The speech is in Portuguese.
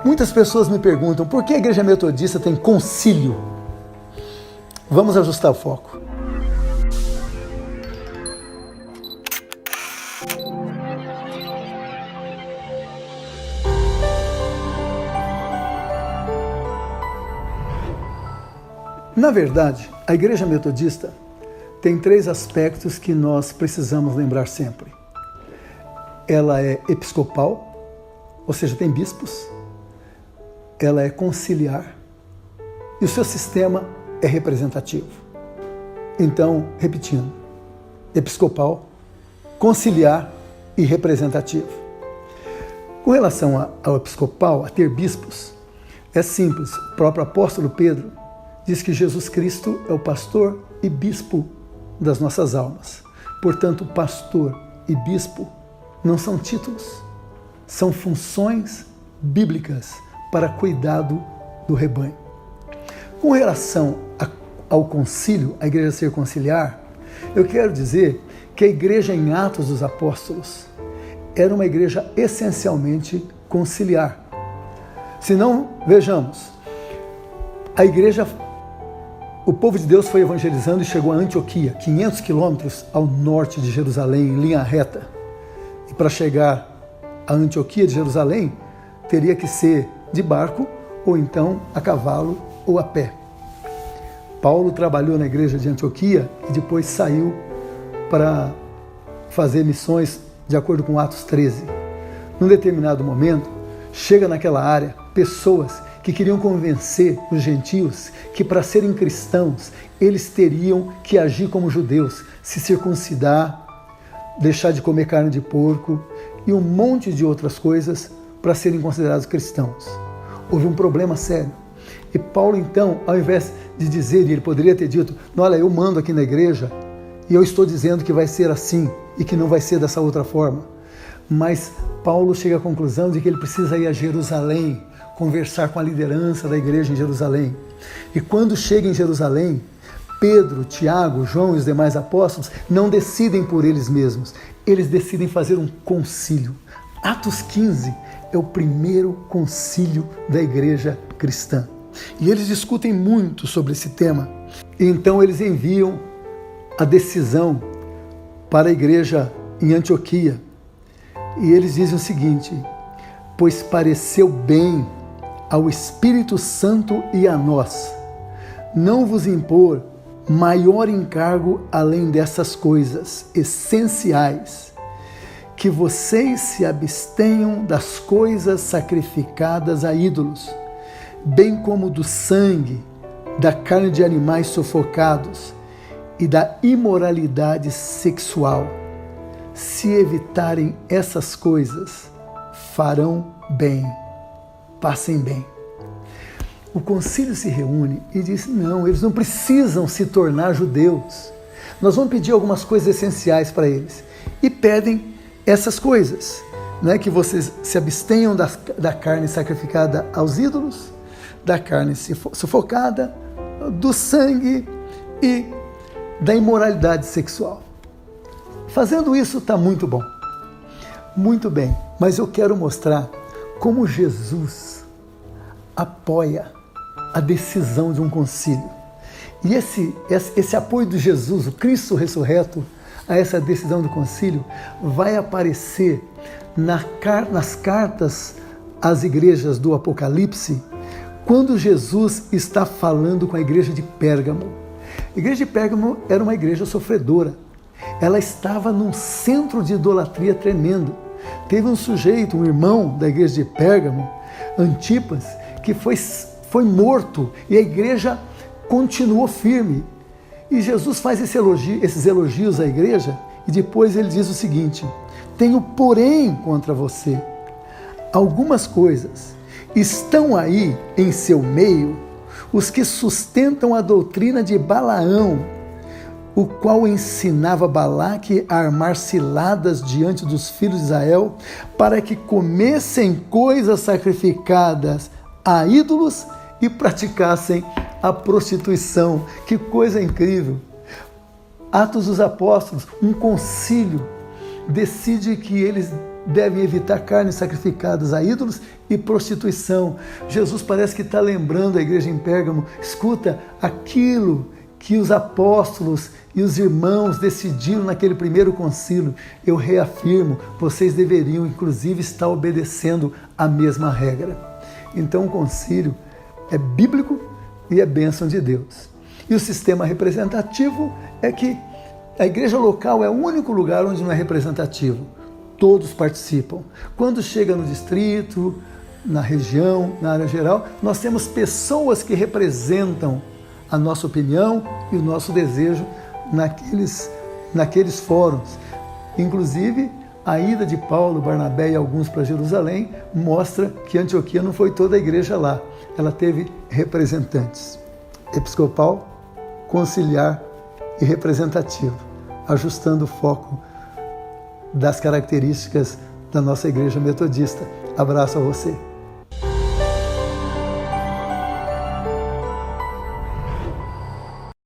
Muitas pessoas me perguntam por que a Igreja Metodista tem concílio? Vamos ajustar o foco. Na verdade, a Igreja Metodista tem 3 aspectos que nós precisamos lembrar sempre. Ela é episcopal, ou seja, tem bispos. Ela é conciliar e o seu sistema é representativo. Então, repetindo, episcopal, conciliar e representativo. Com relação ao episcopal, a ter bispos, é simples. O próprio apóstolo Pedro diz que Jesus Cristo é o pastor e bispo das nossas almas. Portanto, pastor e bispo não são títulos, são funções bíblicas para cuidado do rebanho. Com relação ao concílio, a igreja ser conciliar, eu quero dizer que a igreja em Atos dos Apóstolos era uma igreja essencialmente conciliar. Se não, vejamos, a igreja, o povo de Deus foi evangelizando e chegou a Antioquia, 500 quilômetros ao norte de Jerusalém, em linha reta. E para chegar a Antioquia de Jerusalém, teria que ser de barco, ou então a cavalo ou a pé. Paulo trabalhou na igreja de Antioquia e depois saiu para fazer missões de acordo com Atos 13. Num determinado momento, chega naquela área pessoas que queriam convencer os gentios que para serem cristãos, eles teriam que agir como judeus, se circuncidar, deixar de comer carne de porco e um monte de outras coisas para serem considerados cristãos. Houve um problema sério. E Paulo, então, ao invés de dizer, e ele poderia ter dito, olha, eu mando aqui na igreja e eu estou dizendo que vai ser assim e que não vai ser dessa outra forma. Mas Paulo chega à conclusão de que ele precisa ir a Jerusalém, conversar com a liderança da igreja em Jerusalém. E quando chega em Jerusalém, Pedro, Tiago, João e os demais apóstolos não decidem por eles mesmos, eles decidem fazer um concílio. Atos 15 é o primeiro concílio da igreja cristã. E eles discutem muito sobre esse tema. E então eles enviam a decisão para a igreja em Antioquia. E eles dizem o seguinte: pois pareceu bem ao Espírito Santo e a nós não vos impor maior encargo além dessas coisas essenciais, que vocês se abstenham das coisas sacrificadas a ídolos, bem como do sangue, da carne de animais sufocados e da imoralidade sexual. Se evitarem essas coisas, farão bem, passem bem. O concílio se reúne e diz, não, eles não precisam se tornar judeus. Nós vamos pedir algumas coisas essenciais para eles. E pedem essas coisas, né? Que vocês se abstenham da carne sacrificada aos ídolos, da carne sufocada, do sangue e da imoralidade sexual. Fazendo isso está muito bom, muito bem, mas eu quero mostrar como Jesus apoia a decisão de um concílio. E esse apoio de Jesus, o Cristo ressurreto, a essa decisão do concílio, vai aparecer nas cartas às igrejas do Apocalipse, quando Jesus está falando com a igreja de Pérgamo. A igreja de Pérgamo era uma igreja sofredora. Ela estava num centro de idolatria tremendo. Teve um sujeito, um irmão da igreja de Pérgamo, Antipas, que foi morto e a igreja continuou firme. E Jesus faz esses elogios à igreja e depois ele diz o seguinte: tenho porém contra você algumas coisas. Estão aí em seu meio os que sustentam a doutrina de Balaão, o qual ensinava Balaque a armar ciladas diante dos filhos de Israel para que comessem coisas sacrificadas a ídolos e praticassem a prostituição. Que coisa incrível! Atos dos Apóstolos, um concílio decide que eles devem evitar carnes sacrificadas a ídolos e prostituição. Jesus parece que está lembrando a igreja em Pérgamo, escuta, aquilo que os apóstolos e os irmãos decidiram naquele primeiro concílio, eu reafirmo, vocês deveriam inclusive estar obedecendo a mesma regra. Então o concílio é bíblico e é bênção de Deus. E o sistema representativo é que a igreja local é o único lugar onde não é representativo. Todos participam. Quando chega no distrito, na região, na área geral, nós temos pessoas que representam a nossa opinião e o nosso desejo naqueles fóruns. Inclusive, a ida de Paulo, Barnabé e alguns para Jerusalém mostra que Antioquia não foi toda a igreja lá. Ela teve representantes. Episcopal, conciliar e representativo, ajustando o foco das características da nossa igreja metodista. Abraço a você.